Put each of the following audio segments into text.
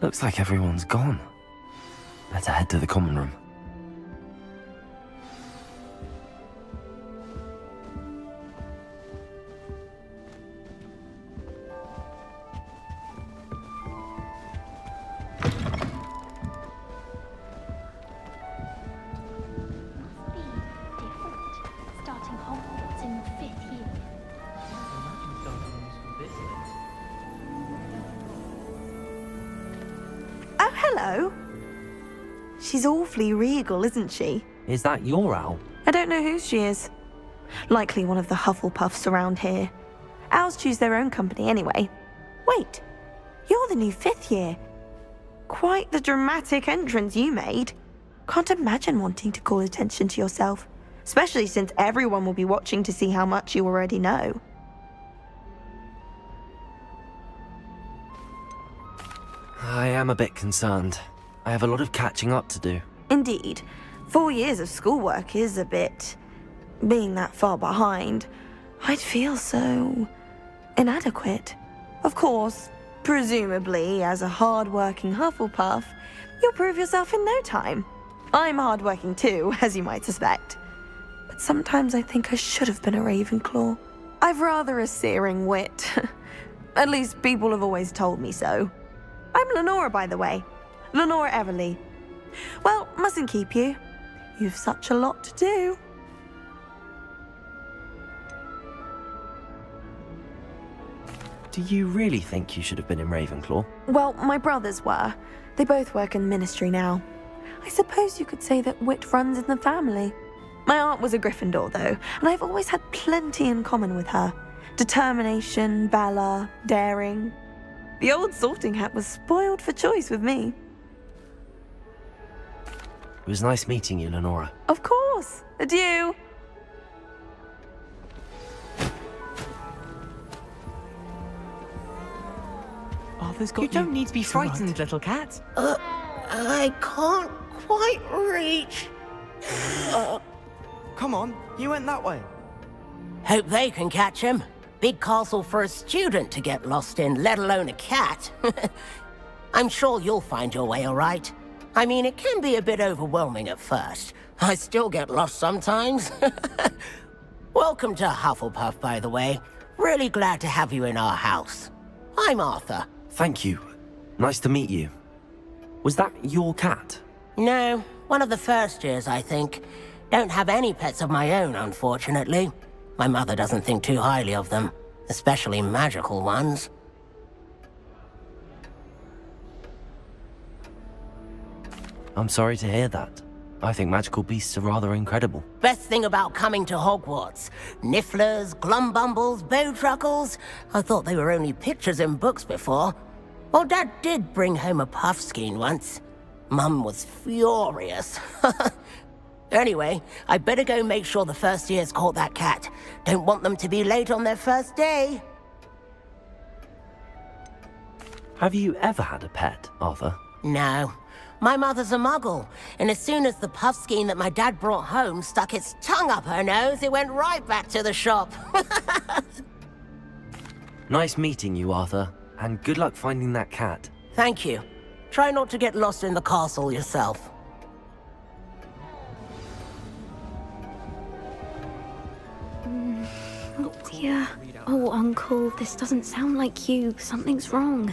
Looks like everyone's gone. Better head to the common room. Starting Hogwarts in your 5th year. Oh, hello. She's awfully regal, isn't she? Is that your owl? I don't know who she is. Likely one of the Hufflepuffs around here. Owls choose their own company anyway. Wait, you're the new 5th year. Quite the dramatic entrance you made. Can't imagine wanting to call attention to yourself, especially since everyone will be watching to see how much you already know. I am a bit concerned. I have a lot of catching up to do. Indeed, 4 years of schoolwork is a bit... Being that far behind, I'd feel so... inadequate. Of course, presumably, as a hard-working Hufflepuff, you'll prove yourself in no time. I'm hard-working too, as you might suspect. But sometimes I think I should have been a Ravenclaw. I've rather a searing wit. At least people have always told me so. I'm Lenora, by the way. Lenora Everly. Well, mustn't keep you. You've such a lot to do. Do you really think you should have been in Ravenclaw? Well, my brothers were. They both work in ministry now. I suppose you could say that wit runs in the family. My aunt was a Gryffindor, though, and I've always had plenty in common with her. Determination, valor, daring. The old sorting hat was spoiled for choice with me. It was nice meeting you, Lenora. Of course. Adieu. Arthur's got You don't need to be frightened, right. little cat. I can't quite reach. Come on, you went that way. Hope they can catch him. Big castle for a student to get lost in, let alone a cat. I'm sure you'll find your way all right. I mean, it can be a bit overwhelming at first. I still get lost sometimes. Welcome to Hufflepuff, by the way. Really glad to have you in our house. I'm Arthur. Thank you. Nice to meet you. Was that your cat? No, one of the first years, I think. Don't have any pets of my own, unfortunately. My mother doesn't think too highly of them, especially magical ones. I'm sorry to hear that. I think magical beasts are rather incredible. Best thing about coming to Hogwarts. Nifflers, Glumbumbles, Bowtruckles. I thought they were only pictures in books before. Well, Dad did bring home a Puffskein once. Mum was furious. Anyway, I better go make sure the first years caught that cat. Don't want them to be late on their first day. Have you ever had a pet, Arthur? No. My mother's a muggle, and as soon as the Puffskein that my dad brought home stuck its tongue up her nose, it went right back to the shop. Nice meeting you, Arthur, and good luck finding that cat. Thank you. Try not to get lost in the castle yourself. Oh dear. Oh, Uncle, this doesn't sound like you. Something's wrong.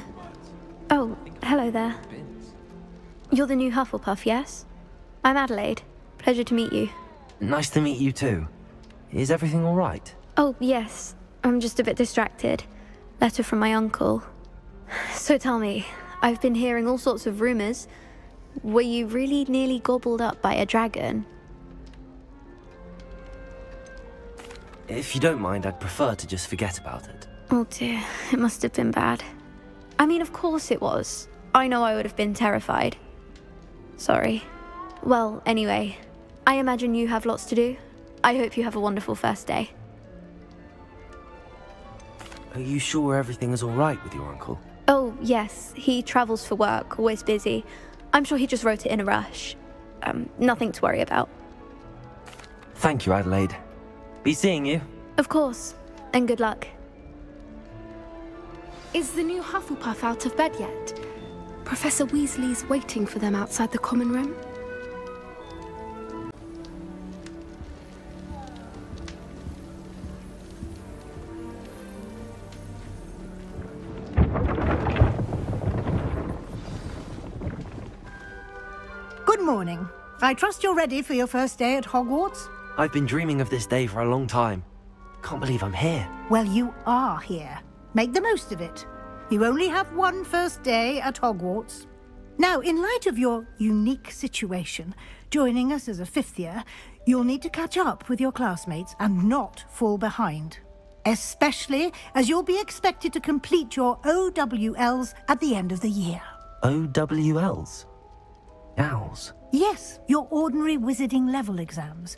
Oh, hello there. You're the new Hufflepuff, yes? I'm Adelaide. Pleasure to meet you. Nice to meet you too. Is everything all right? Oh, yes. I'm just a bit distracted. Letter from my uncle. So tell me, I've been hearing all sorts of rumors. Were you really nearly gobbled up by a dragon? If you don't mind, I'd prefer to just forget about it. Oh dear, it must have been bad. I mean, of course it was. I know I would have been terrified. Sorry. Well, anyway, I imagine you have lots to do. I hope you have a wonderful first day. Are you sure everything is all right with your uncle? Oh, yes. He travels for work, always busy. I'm sure he just wrote it in a rush. Nothing to worry about. Thank you, Adelaide. Be seeing you. Of course. And good luck. Is the new Hufflepuff out of bed yet? Professor Weasley's waiting for them outside the common room. Good morning. I trust you're ready for your first day at Hogwarts? I've been dreaming of this day for a long time. Can't believe I'm here. Well, you are here. Make the most of it. You only have one first day at Hogwarts. Now, in light of your unique situation, joining us as a fifth year, you'll need to catch up with your classmates and not fall behind. Especially as you'll be expected to complete your OWLs at the end of the year. OWLs? Owls? Yes, your ordinary wizarding level exams.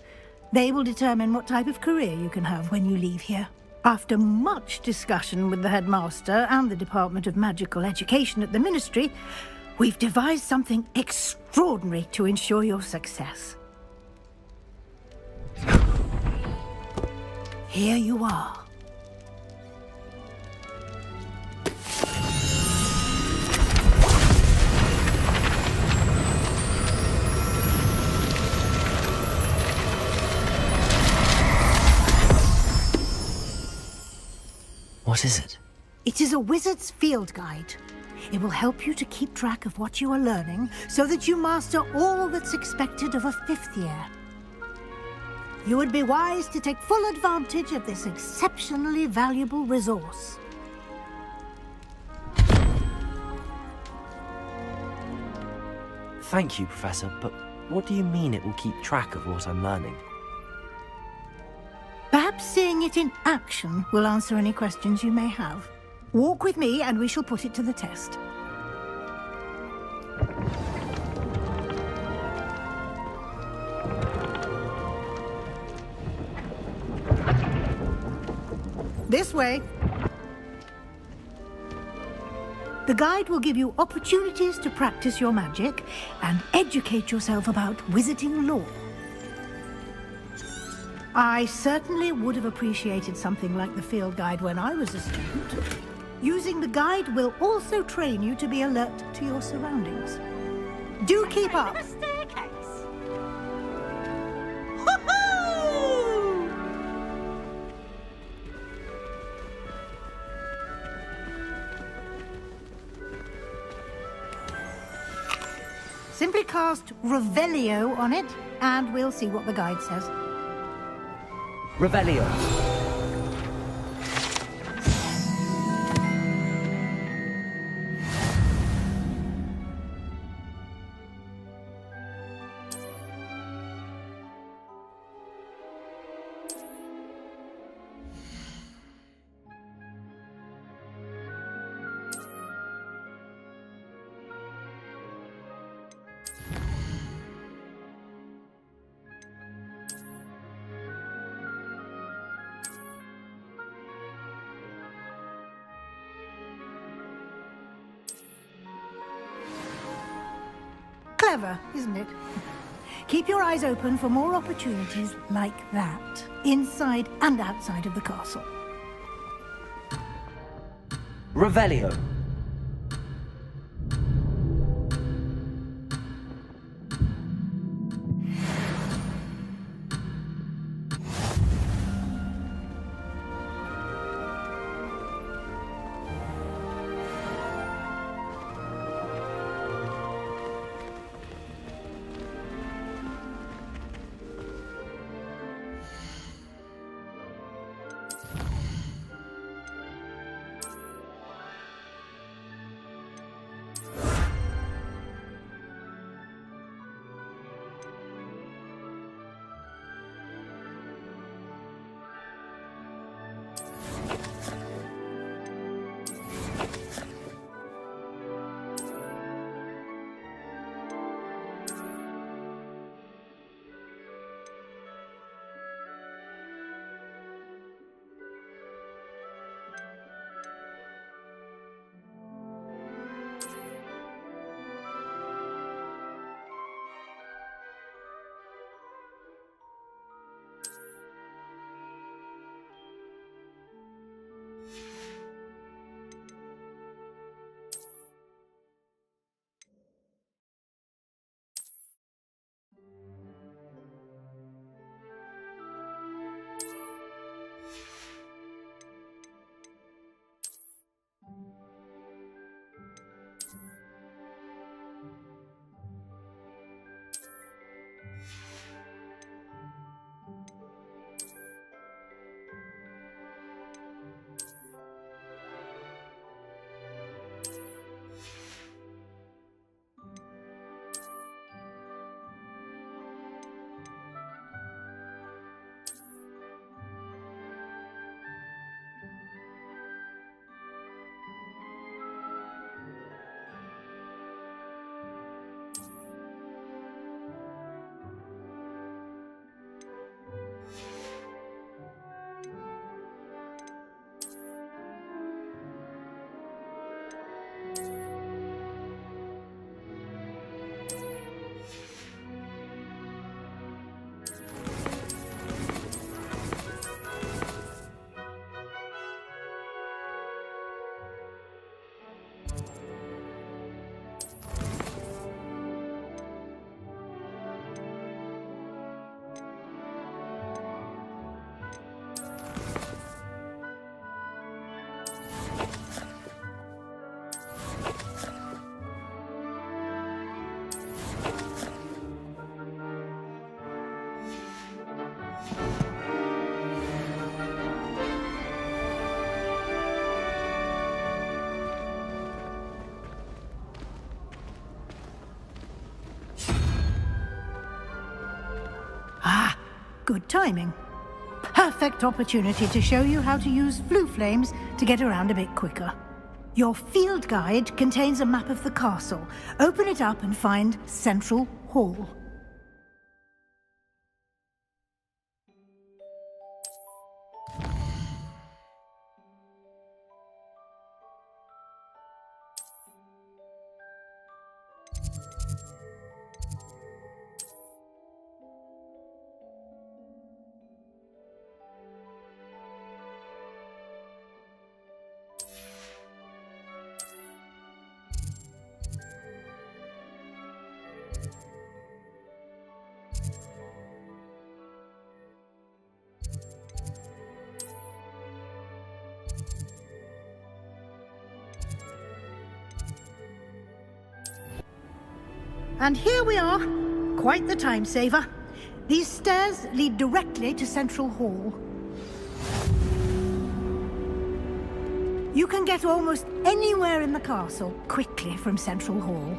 They will determine what type of career you can have when you leave here. After much discussion with the headmaster and the Department of Magical Education at the Ministry, we've devised something extraordinary to ensure your success. Here you are. What is it? It is a wizard's field guide. It will help you to keep track of what you are learning so that you master all that's expected of a fifth year. You would be wise to take full advantage of this exceptionally valuable resource. Thank you, Professor, but what do you mean it will keep track of what I'm learning? Perhaps seeing it in action will answer any questions you may have. Walk with me and we shall put it to the test. This way. The guide will give you opportunities to practice your magic and educate yourself about wizarding lore. I certainly would have appreciated something like the field guide when I was a student. Using the guide will also train you to be alert to your surroundings. Do keep up! Simply cast Revelio on it, and we'll see what the guide says. Revelio. Clever, isn't it? Keep your eyes open for more opportunities like that, inside and outside of the castle. Revelio. good timing. Perfect opportunity to show you how to use flue flames to get around a bit quicker. Your field guide contains a map of the castle. Open it up and find Central Hall. And here we are. Quite the time saver. These stairs lead directly to Central Hall. You can get almost anywhere in the castle quickly from Central Hall.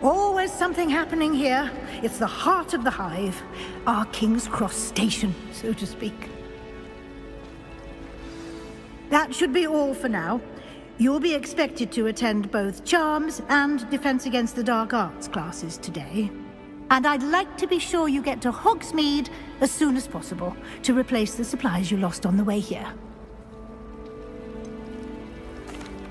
Always something happening here. It's the heart of the hive. Our King's Cross station, so to speak. That should be all for now. You'll be expected to attend both Charms and Defense Against the Dark Arts classes today. And I'd like to be sure you get to Hogsmeade as soon as possible to replace the supplies you lost on the way here.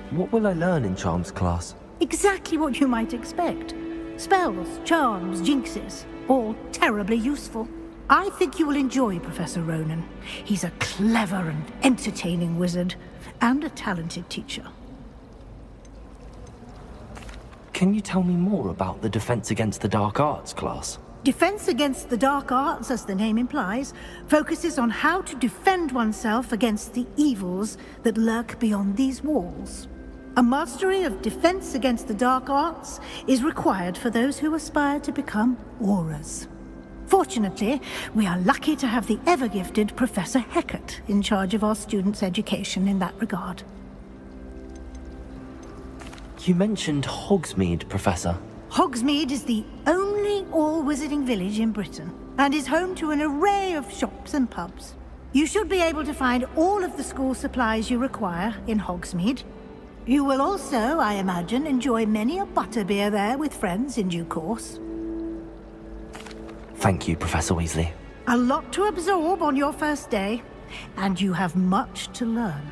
What will I learn in Charms class? Exactly what you might expect. Spells, charms, jinxes, all terribly useful. I think you will enjoy Professor Ronan. He's a clever and entertaining wizard, and a talented teacher. Can you tell me more about the Defense Against the Dark Arts class? Defense Against the Dark Arts, as the name implies, focuses on how to defend oneself against the evils that lurk beyond these walls. A mastery of Defense Against the Dark Arts is required for those who aspire to become Aurors. Fortunately, we are lucky to have the ever-gifted Professor Hecat in charge of our students' education in that regard. You mentioned Hogsmeade, Professor. Hogsmeade is the only all-wizarding village in Britain, and is home to an array of shops and pubs. You should be able to find all of the school supplies you require in Hogsmeade. You will also, I imagine, enjoy many a butterbeer there with friends in due course. Thank you, Professor Weasley. A lot to absorb on your first day, and you have much to learn.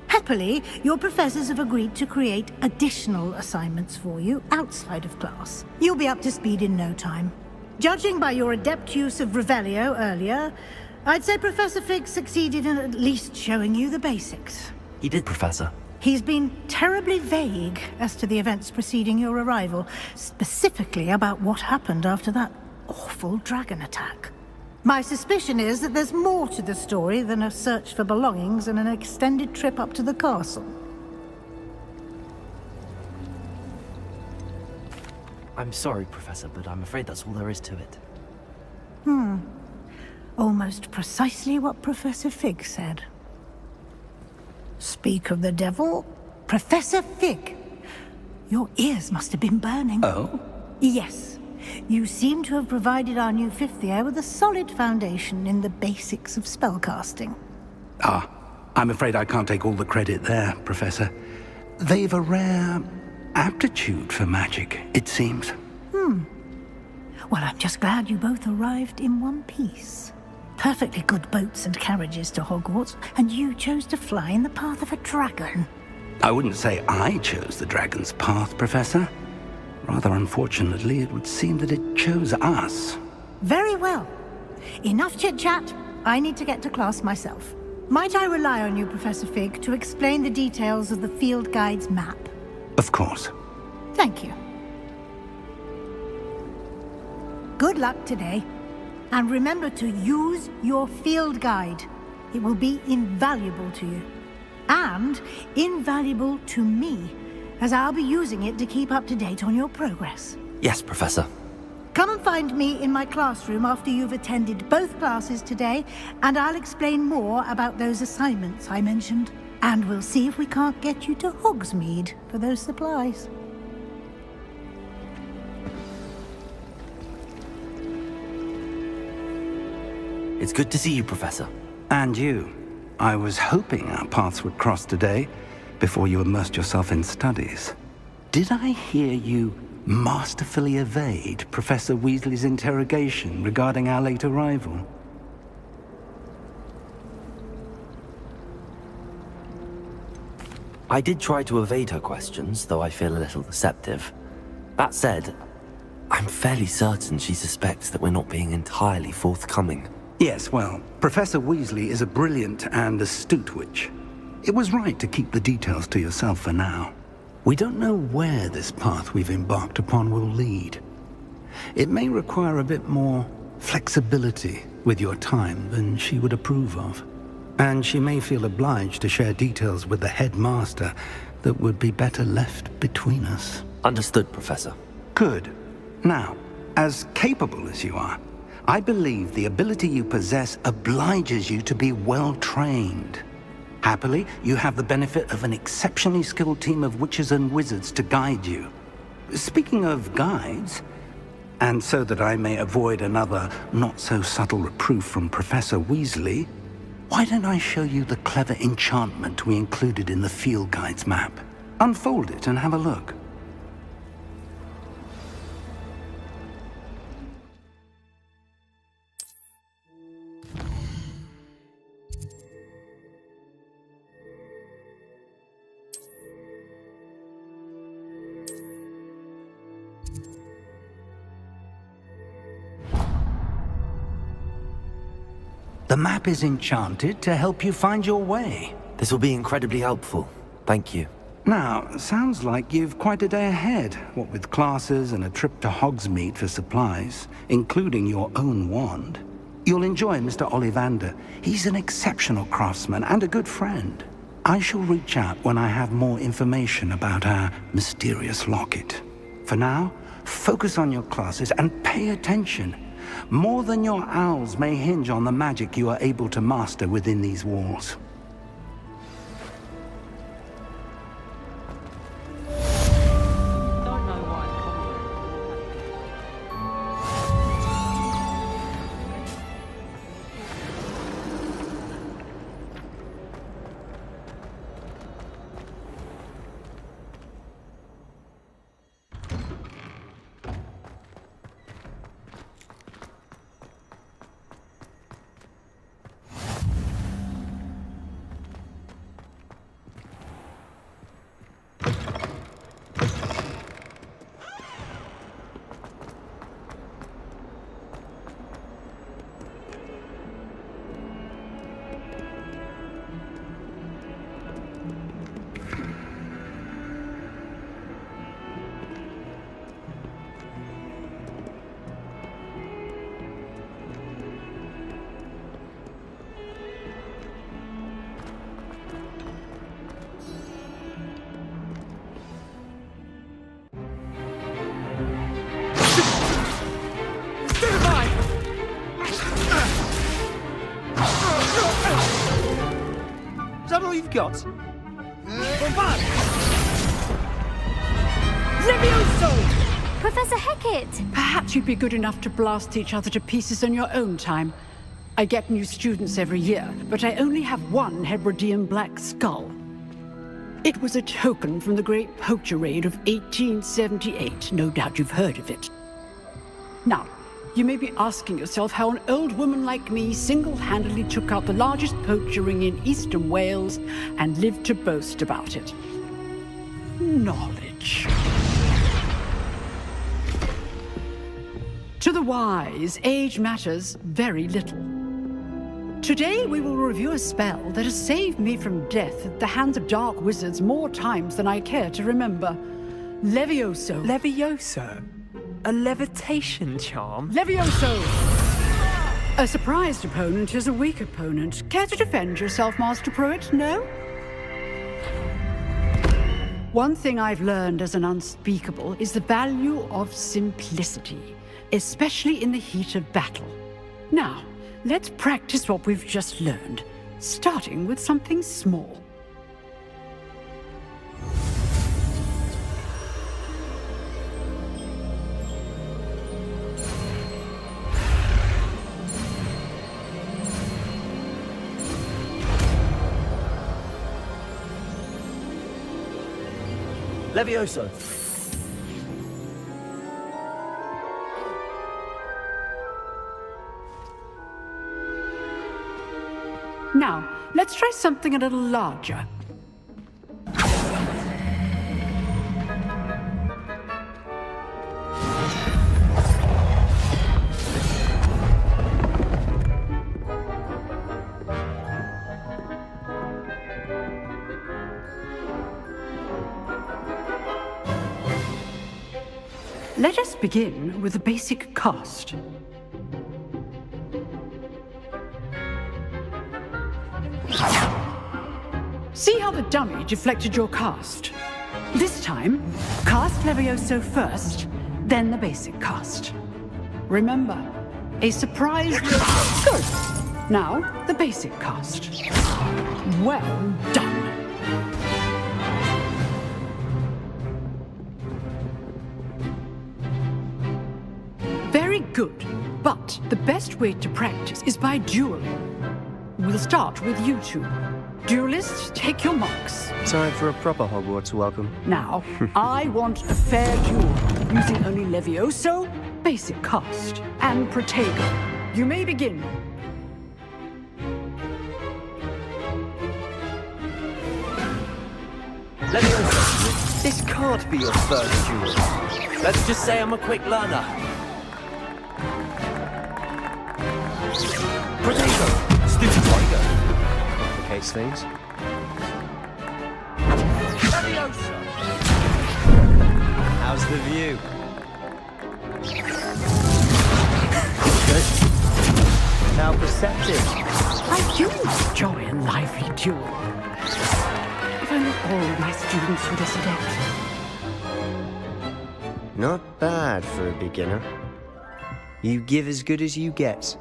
Happily, your professors have agreed to create additional assignments for you outside of class. You'll be up to speed in no time. Judging by your adept use of Revelio earlier, I'd say Professor Fig succeeded in at least showing you the basics. He did, Professor. He's been terribly vague as to the events preceding your arrival, specifically about what happened after that awful dragon attack. My suspicion is that there's more to the story than a search for belongings and an extended trip up to the castle. I'm sorry, Professor, but I'm afraid that's all there is to it. Almost precisely what Professor Fig said. Speak of the devil, Professor Fig. Your ears must have been burning. Oh? Yes. You seem to have provided our new fifth year with a solid foundation in the basics of spellcasting. Ah, I'm afraid I can't take all the credit there, Professor. They've a rare aptitude for magic, it seems. Well, I'm just glad you both arrived in one piece. Perfectly good boats and carriages to Hogwarts, and you chose to fly in the path of a dragon. I wouldn't say I chose the dragon's path, Professor. Rather unfortunately, it would seem that it chose us. Very well. Enough chit-chat. I need to get to class myself. Might I rely on you, Professor Fig, to explain the details of the field guide's map? Of course. Thank you. Good luck today. And remember to use your field guide. It will be invaluable to you. And invaluable to me, as I'll be using it to keep up to date on your progress. Yes, Professor. Come and find me in my classroom after you've attended both classes today, and I'll explain more about those assignments I mentioned. And we'll see if we can't get you to Hogsmeade for those supplies. It's good to see you, Professor. And you. I was hoping our paths would cross today, before you immersed yourself in studies. Did I hear you masterfully evade Professor Weasley's interrogation regarding our late arrival? I did try to evade her questions, though I feel a little deceptive. That said, I'm fairly certain she suspects that we're not being entirely forthcoming. Yes, well, Professor Weasley is a brilliant and astute witch. It was right to keep the details to yourself for now. We don't know where this path we've embarked upon will lead. It may require a bit more flexibility with your time than she would approve of. And she may feel obliged to share details with the headmaster that would be better left between us. Understood, Professor. Good. Now, as capable as you are, I believe the ability you possess obliges you to be well-trained. Happily, you have the benefit of an exceptionally skilled team of witches and wizards to guide you. Speaking of guides, and so that I may avoid another not-so-subtle reproof from Professor Weasley, why don't I show you the clever enchantment we included in the field guide's map? Unfold it and have a look. The map is enchanted to help you find your way. This will be incredibly helpful. Thank you. Now, sounds like you've quite a day ahead, what with classes and a trip to Hogsmeade for supplies, including your own wand. You'll enjoy Mr. Ollivander. He's an exceptional craftsman and a good friend. I shall reach out when I have more information about our mysterious locket. For now, focus on your classes and pay attention. More than your owls may hinge on the magic you are able to master within these walls. Is that all you've got? Levioso! Professor Hecat! Perhaps you'd be good enough to blast each other to pieces on your own time. I get new students every year, but I only have one Hebridean black skull. It was a token from the Great Poacher Raid of 1878. No doubt you've heard of it. Now, you may be asking yourself how an old woman like me single-handedly took out the largest poacher ring in eastern Wales and lived to boast about it. Knowledge. To the wise, age matters very little. Today we will review a spell that has saved me from death at the hands of dark wizards more times than I care to remember. Levioso. Levioso? A levitation charm? Levioso! A surprised opponent is a weak opponent. Care to defend yourself, Master Pruitt? No? One thing I've learned as an unspeakable is the value of simplicity, especially in the heat of battle. Now, let's practice what we've just learned, starting with something small. Levioso. Now, let's try something a little larger. Let us begin with the basic cast. See how the dummy deflected your cast? This time, cast Levioso first, then the basic cast. Remember, a surprise... Good. Now, the basic cast. Well done. Very good, but the best way to practice is by dueling. We'll start with you two. Duelists, take your marks. Time for a proper Hogwarts welcome. Now, I want a fair duel, using only Levioso, basic cast, and Protego. You may begin. Levioso, this can't be your first duel. Let's just say I'm a quick learner. Protego, stupid tiger. Complicates things. Levioso. How's the view? Good. Now perceptive. I do enjoy a lively duel. If only all of my students were this adept. Not bad for a beginner. You give as good as you get.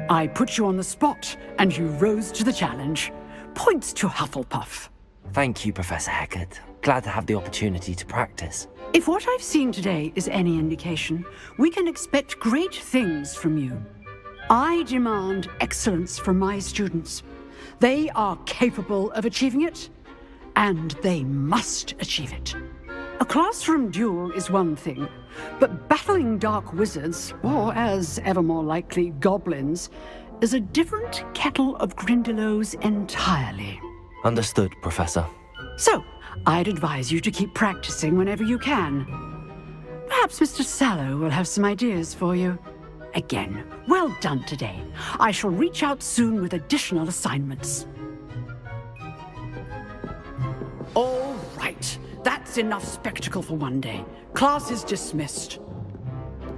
I put you on the spot, and you rose to the challenge. Points to Hufflepuff. Thank you, Professor Hecat. Glad to have the opportunity to practice. If what I've seen today is any indication, we can expect great things from you. I demand excellence from my students. They are capable of achieving it, and they must achieve it. A classroom duel is one thing, but battling dark wizards, or as ever more likely, goblins, is a different kettle of Grindylows entirely. Understood, Professor. So, I'd advise you to keep practicing whenever you can. Perhaps Mr. Sallow will have some ideas for you. Again, well done today. I shall reach out soon with additional assignments. All right. That's enough spectacle for one day. Class is dismissed.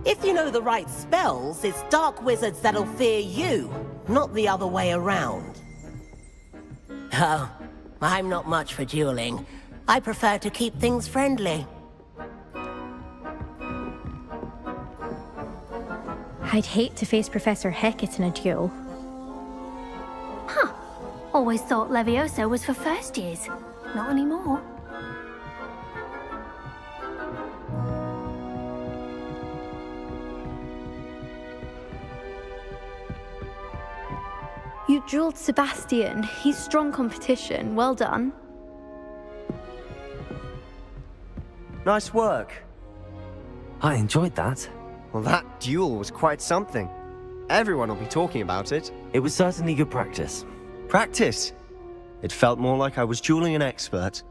If you know the right spells, it's dark wizards that'll fear you, not the other way around. Oh, I'm not much for dueling. I prefer to keep things friendly. I'd hate to face Professor Hecat in a duel. Huh. Always thought Levioso was for first years. Not anymore. You dueled Sebastian. He's strong competition. Well done. Nice work. I enjoyed that. Well, that duel was quite something. Everyone will be talking about it. It was certainly good practice. Practice? It felt more like I was dueling an expert.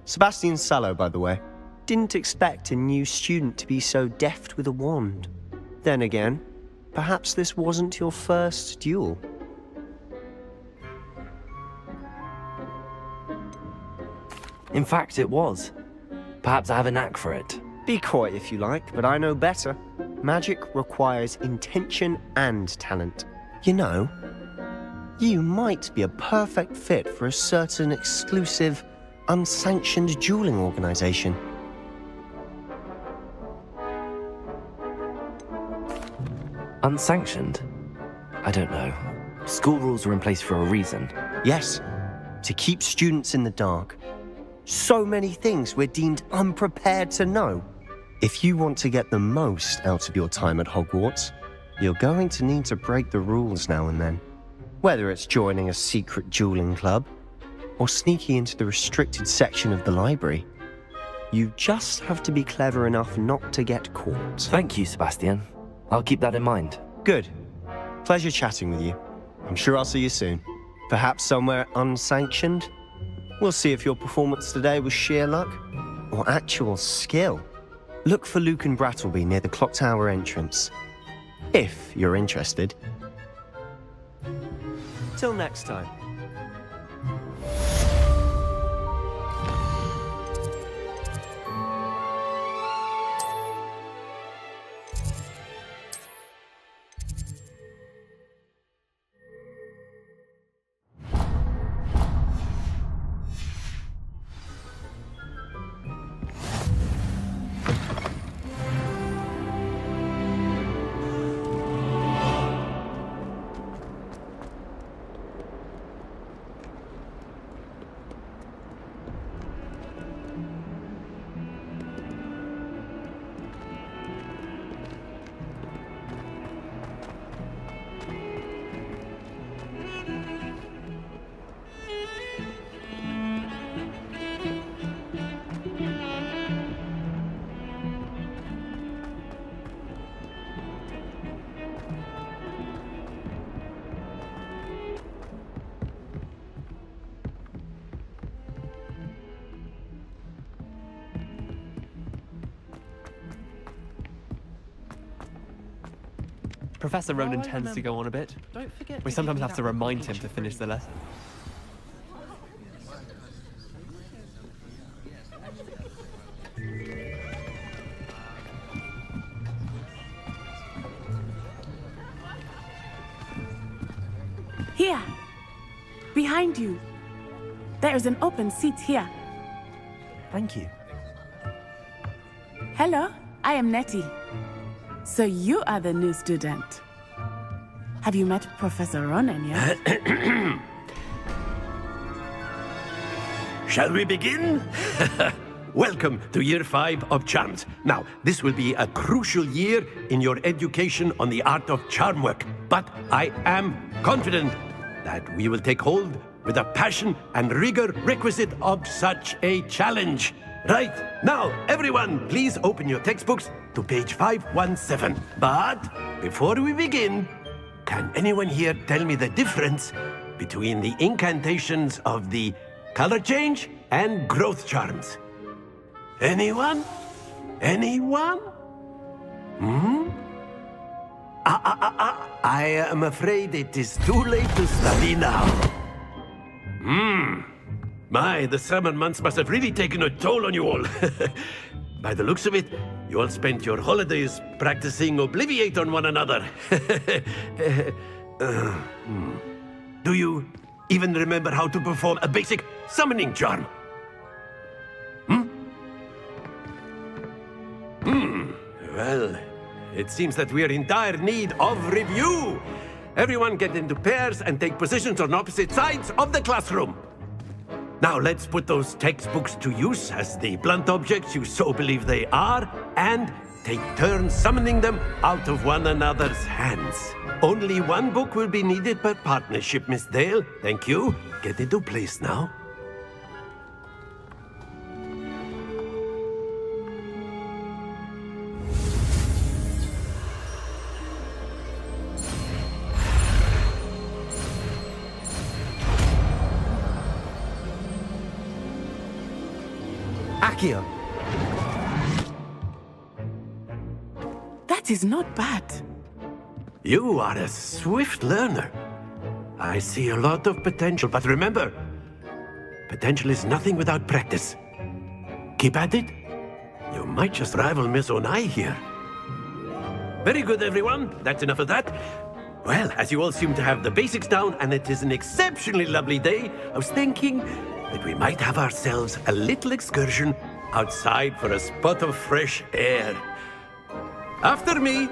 Sebastian Sallow, by the way. Didn't expect a new student to be so deft with a wand. Then again, perhaps this wasn't your first duel. In fact, it was. Perhaps I have a knack for it. Be coy if you like, but I know better. Magic requires intention and talent. You know, you might be a perfect fit for a certain exclusive, unsanctioned dueling organization. Unsanctioned? I don't know. School rules are in place for a reason. Yes, to keep students in the dark. So many things we're deemed unprepared to know. If you want to get the most out of your time at Hogwarts, You're going to need to break the rules now and then. Whether it's joining a secret dueling club, or sneaking into the restricted section of the library. You just have to be clever enough not to get caught. Thank you, Sebastian. I'll keep that in mind. Good. Pleasure chatting with you. I'm sure I'll see you soon. Perhaps somewhere unsanctioned? We'll see if your performance today was sheer luck or actual skill. Look for Luke and Brattleby near the clock tower entrance. If you're interested. Till next time. Professor Ronan tends to go on a bit. We sometimes have to remind him to finish the lesson. Here! Behind you! There is an open seat here. Thank you. Hello, I am Nettie. So you are the new student. Have you met Professor Ronan yet? Shall we begin? Welcome to Year 5 of Charms. Now, this will be a crucial year in your education on the art of charm work, but I am confident that we will take hold with the passion and rigor requisite of such a challenge. Right, now, everyone, please open your textbooks to page 517. But before we begin, can anyone here tell me the difference between the incantations of the color change and growth charms? Anyone? Anyone? I am afraid it is too late to study now. My, the summer months must have really taken a toll on you all. By the looks of it, you all spent your holidays practicing Obliviate on one another. Do you even remember how to perform a basic summoning charm? Well, it seems that we are in dire need of review. Everyone get into pairs and take positions on opposite sides of the classroom. Now let's put those textbooks to use as the blunt objects you so believe they are, and take turns summoning them out of one another's hands. Only one book will be needed per partnership, Miss Dale. Thank you. Get into place now. Accio. That is not bad. You are a swift learner. I see a lot of potential, but remember, potential is nothing without practice. Keep at it. You might just rival Miss Onai here. Very good, everyone. That's enough of that. Well, as you all seem to have the basics down, and it is an exceptionally lovely day, I was thinking that we might have ourselves a little excursion outside for a spot of fresh air. After me.